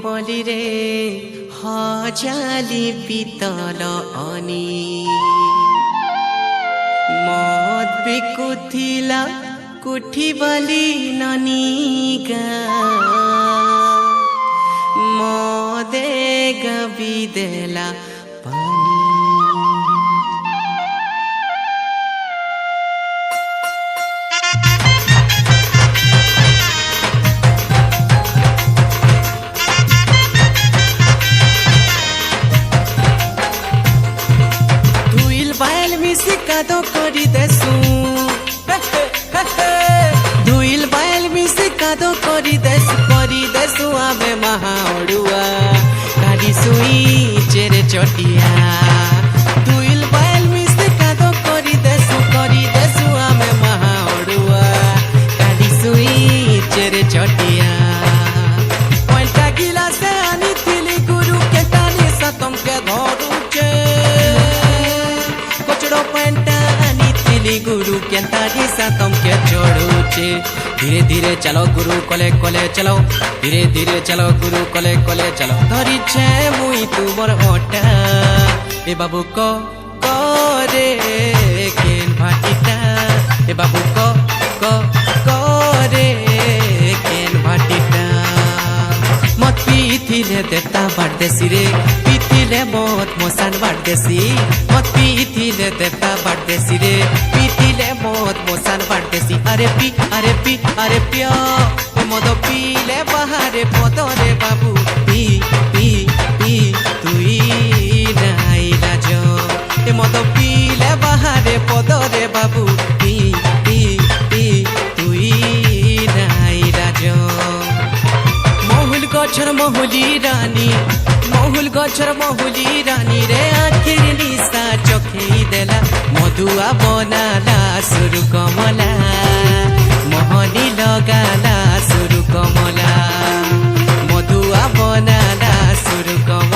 বলিরে হজালি পিতল অনি মদ বিকুথিলা কুঠি বলি ননি গা মদে গবি দেলা পানি। কাদো করি দেসু ধুইল বাইল মিশি কাদো করি দেসু আবে মহাড়ুয়া কারি সুই চেরে চটিয়া ধুইল বাইল মিশি কাদো করি দেসু আবে মহাড়ুয়া কারি সুই চেরে চটিয়া পয়সা গিলাসে আনি থিলি গুরু কে তানি সতম কে ধরুছে गुरु के तारी सातम के चढ़ुचे धीरे धीरे चलो गुरु कले कले चलो धीरे धीरे चलो गुरु कले कले चलो धरी छे मुई तुमर ओटा ए बाबू को रे केन भाटीटा ए बाबू को रे केन भाटीटा मत पीथिले देता बारदेसी रे पीथिले मत मोसान बारदेसी मत पीथिले देता बारदेसी रे पीथिले मत मोसान बारदेसी अरे पिया ए मद पीले बाहारे पदरे बाबू पी पी पी तुई नाई राज ए मद पीले बाहारे पदरे बाबू पी पी पी तुई नाई राज महुल गछर महुली रानी रे आखिर निशा चखेई देला मधुआ बनाला सुरु कमला मोहनी लगाला सुरु कमला मधुआ बनाला सुरु कमला।